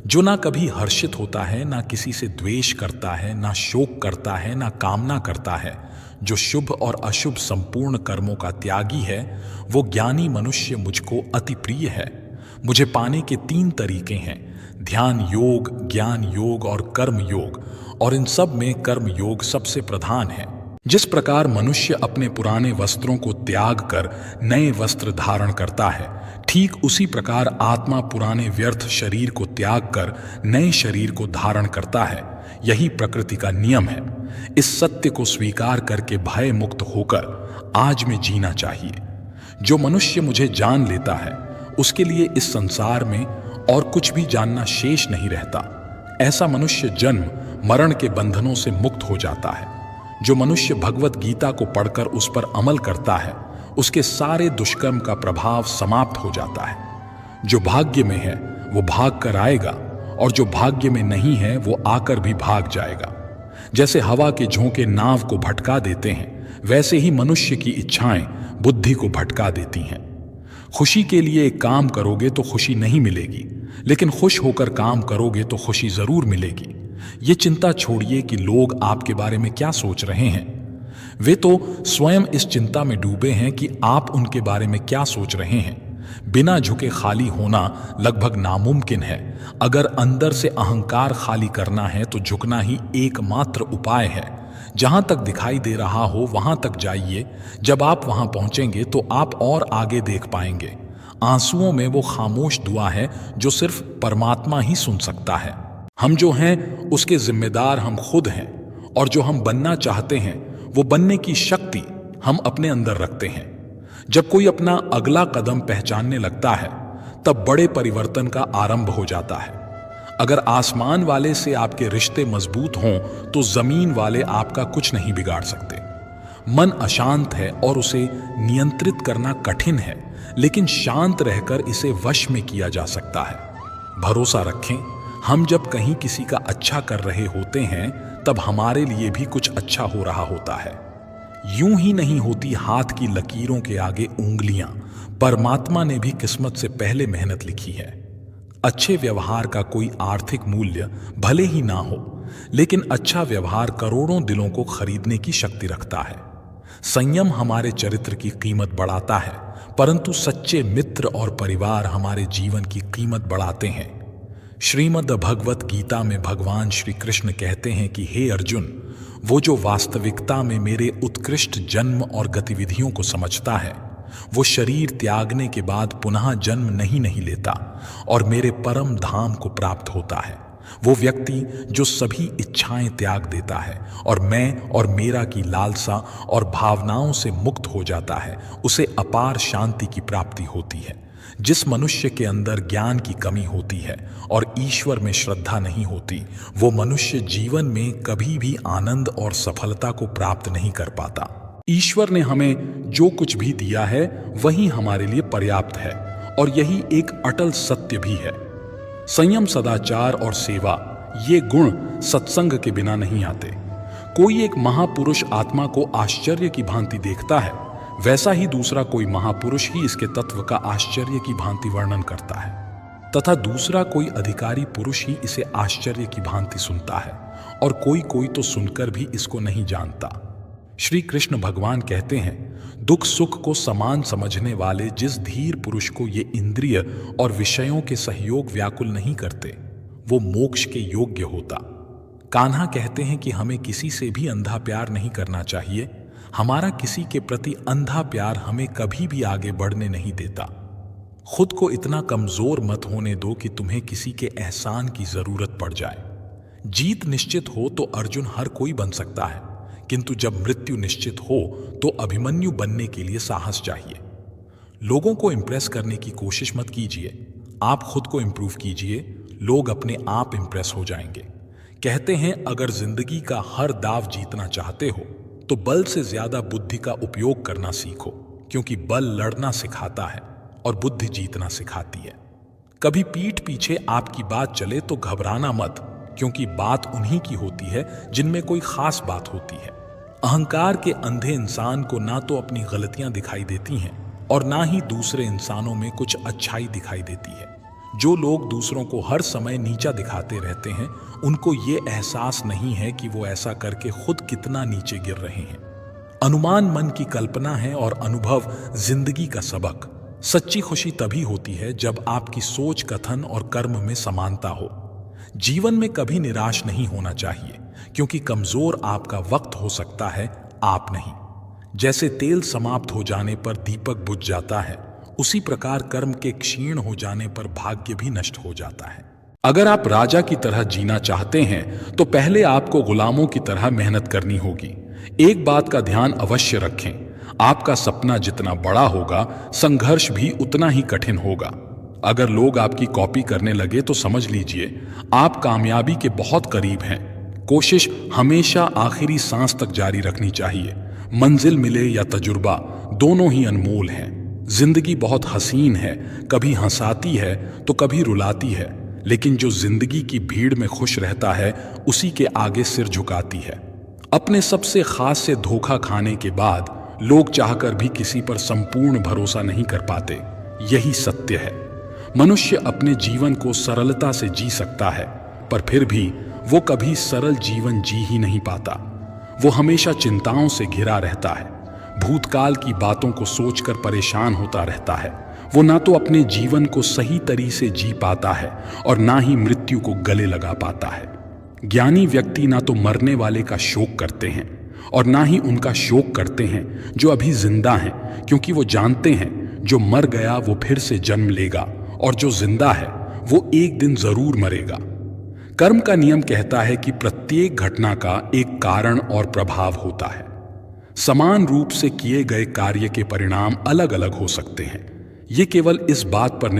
जो ना कभी हर्षित होता है, ना किसी से द्वेष करता है, ना शोक करता है, ना कामना करता है, जो शुभ और अशुभ संपूर्ण कर्मों का त्यागी है, वो ज्ञानी मनुष्य मुझको अति प्रिय है। मुझे पाने के 3 तरीके हैं, ध्यान योग, ज्ञान योग और कर्म योग, और इन सब में कर्म योग सबसे प्रधान है। जिस प्रकार मनुष्य अपने पुराने वस्त्रों को त्याग कर नए वस्त्र धारण करता है, ठीक उसी प्रकार आत्मा पुराने व्यर्थ शरीर को त्याग कर नए शरीर को धारण करता है। यही प्रकृति का नियम है। इस सत्य को स्वीकार करके भय मुक्त होकर आज में जीना चाहिए। जो मनुष्य मुझे जान लेता है, उसके लिए इस संसार में और कुछ भी जानना शेष नहीं रहता। ऐसा मनुष्य जन्म मरण के बंधनों से मुक्त हो जाता है। जो मनुष्य भगवत गीता को पढ़कर उस पर अमल करता है, उसके सारे दुष्कर्म का प्रभाव समाप्त हो जाता है। जो भाग्य में है वो भाग कर आएगा, और जो भाग्य में नहीं है वो आकर भी भाग जाएगा। जैसे हवा के झोंके नाव को भटका देते हैं, वैसे ही मनुष्य की इच्छाएं बुद्धि को भटका देती हैं। खुशी के लिए एक काम करोगे तो खुशी नहीं मिलेगी, लेकिन खुश होकर काम करोगे तो खुशी जरूर मिलेगी। ये चिंता छोड़िए कि लोग आपके बारे में क्या सोच रहे हैं। वे तो स्वयं इस चिंता में डूबे हैं कि आप उनके बारे में क्या सोच रहे हैं। बिना झुके खाली होना लगभग नामुमकिन है। अगर अंदर से अहंकार खाली करना है तो झुकना ही एकमात्र उपाय है। जहां तक दिखाई दे रहा हो वहां तक जाइए। जब आप वहां पहुंचेंगे तो आप और आगे देख पाएंगे। आंसुओं में वो खामोश दुआ है जो सिर्फ परमात्मा ही सुन सकता है। हम जो हैं उसके जिम्मेदार हम खुद हैं, और जो हम बनना चाहते हैं वो बनने की शक्ति हम अपने अंदर रखते हैं। जब कोई अपना अगला कदम पहचानने लगता है तब बड़े परिवर्तन का आरंभ हो जाता है। अगर आसमान वाले से आपके रिश्ते मजबूत हों तो जमीन वाले आपका कुछ नहीं बिगाड़ सकते। मन अशांत है और उसे नियंत्रित करना कठिन है, लेकिन शांत रहकर इसे वश में किया जा सकता है। भरोसा रखें, हम जब कहीं किसी का अच्छा कर रहे होते हैं तब हमारे लिए भी कुछ अच्छा हो रहा होता है। यूं ही नहीं होती हाथ की लकीरों के आगे उंगलियां। परमात्मा ने भी किस्मत से पहले मेहनत लिखी है। अच्छे व्यवहार का कोई आर्थिक मूल्य भले ही ना हो, लेकिन अच्छा व्यवहार करोड़ों दिलों को खरीदने की शक्ति रखता है। संयम हमारे चरित्र की कीमत बढ़ाता है, परंतु सच्चे मित्र और परिवार हमारे जीवन की कीमत बढ़ाते हैं। श्रीमद् भगवत गीता में भगवान श्री कृष्ण कहते हैं कि हे अर्जुन, वो जो वास्तविकता में मेरे उत्कृष्ट जन्म और गतिविधियों को समझता है वो शरीर त्यागने के बाद पुनः जन्म नहीं लेता और मेरे परम धाम को प्राप्त होता है। वो व्यक्ति जो सभी इच्छाएं त्याग देता है और मैं और मेरा की लालसा और भावनाओं से मुक्त हो जाता है, उसे अपार शांति की प्राप्ति होती है। जिस मनुष्य के अंदर ज्ञान की कमी होती है और ईश्वर में श्रद्धा नहीं होती, वो मनुष्य जीवन में कभी भी आनंद और सफलता को प्राप्त नहीं कर पाता। ईश्वर ने हमें जो कुछ भी दिया है वही हमारे लिए पर्याप्त है, और यही एक अटल सत्य भी है। संयम, सदाचार और सेवा, ये गुण सत्संग के बिना नहीं आते। कोई एक महापुरुष आत्मा को आश्चर्य की भांति देखता है, वैसा ही दूसरा कोई महापुरुष ही इसके तत्व का आश्चर्य की भांति वर्णन करता है, तथा दूसरा कोई अधिकारी पुरुष ही इसे आश्चर्य की भांति सुनता है, और कोई तो सुनकर भी इसको नहीं जानता। श्री कृष्ण भगवान कहते हैं, दुख सुख को समान समझने वाले जिस धीर पुरुष को ये इंद्रिय और विषयों के सहयोग व्याकुल नहीं करते, वो मोक्ष के योग्य होता। कान्हा कहते हैं कि हमें किसी से भी अंधा प्यार नहीं करना चाहिए। हमारा किसी के प्रति अंधा प्यार हमें कभी भी आगे बढ़ने नहीं देता। खुद को इतना कमजोर मत होने दो कि तुम्हें किसी के एहसान की जरूरत पड़ जाए। जीत निश्चित हो तो अर्जुन हर कोई बन सकता है, किंतु जब मृत्यु निश्चित हो तो अभिमन्यु बनने के लिए साहस चाहिए। लोगों को इंप्रेस करने की कोशिश मत कीजिए, आप खुद को इंप्रूव कीजिए, लोग अपने आप इंप्रेस हो जाएंगे। कहते हैं, अगर जिंदगी का हर दाव जीतना चाहते हो तो बल से ज्यादा बुद्धि का उपयोग करना सीखो, क्योंकि बल लड़ना सिखाता है और बुद्धि जीतना सिखाती है। कभी पीठ पीछे आपकी बात चले तो घबराना मत, क्योंकि बात उन्हीं की होती है जिनमें कोई खास बात होती है। अहंकार के अंधे इंसान को ना तो अपनी गलतियां दिखाई देती हैं और ना ही दूसरे इंसानों में कुछ अच्छाई दिखाई देती है। जो लोग दूसरों को हर समय नीचा दिखाते रहते हैं, उनको ये एहसास नहीं है कि वो ऐसा करके खुद कितना नीचे गिर रहे हैं। अनुमान मन की कल्पना है और अनुभव जिंदगी का सबक। सच्ची खुशी तभी होती है जब आपकी सोच, कथन और कर्म में समानता हो। जीवन में कभी निराश नहीं होना चाहिए, क्योंकि कमजोर आपका वक्त हो सकता है, आप नहीं। जैसे तेल समाप्त हो जाने पर दीपक बुझ जाता है, उसी प्रकार कर्म के क्षीण हो जाने पर भाग्य भी नष्ट हो जाता है। अगर आप राजा की तरह जीना चाहते हैं तो पहले आपको गुलामों की तरह मेहनत करनी होगी। एक बात का ध्यान अवश्य रखें, आपका सपना जितना बड़ा होगा, संघर्ष भी उतना ही कठिन होगा। अगर लोग आपकी कॉपी करने लगे तो समझ लीजिए आप कामयाबी के बहुत करीब हैं। कोशिश हमेशा आखिरी सांस तक जारी रखनी चाहिए। मंजिल मिले या तजुर्बा, दोनों ही अनमोल हैं। जिंदगी बहुत हसीन है, कभी हंसाती है तो कभी रुलाती है, लेकिन जो जिंदगी की भीड़ में खुश रहता है उसी के आगे सिर झुकाती है। अपने सबसे खास से धोखा खाने के बाद लोग चाहकर भी किसी पर संपूर्ण भरोसा नहीं कर पाते। यही सत्य है। मनुष्य अपने जीवन को सरलता से जी सकता है, पर फिर भी वो कभी सरल जीवन जी ही नहीं पाता। वो हमेशा चिंताओं से घिरा रहता है, भूतकाल की बातों को सोचकर परेशान होता रहता है। वो ना तो अपने जीवन को सही तरीके से जी पाता है और ना ही मृत्यु को गले लगा पाता है। ज्ञानी व्यक्ति ना तो मरने वाले का शोक करते हैं और ना ही उनका शोक करते हैं जो अभी जिंदा हैं, क्योंकि वो जानते हैं जो मर गया वो फिर से जन्म लेगा और जो जिंदा है वो एक दिन जरूर मरेगा। कर्म का नियम कहता है कि प्रत्येक घटना का एक कारण और प्रभाव होता है। समान रूप से किए गए कार्य के परिणाम अलग अलग हो सकते हैं। ये केवल इस बात पर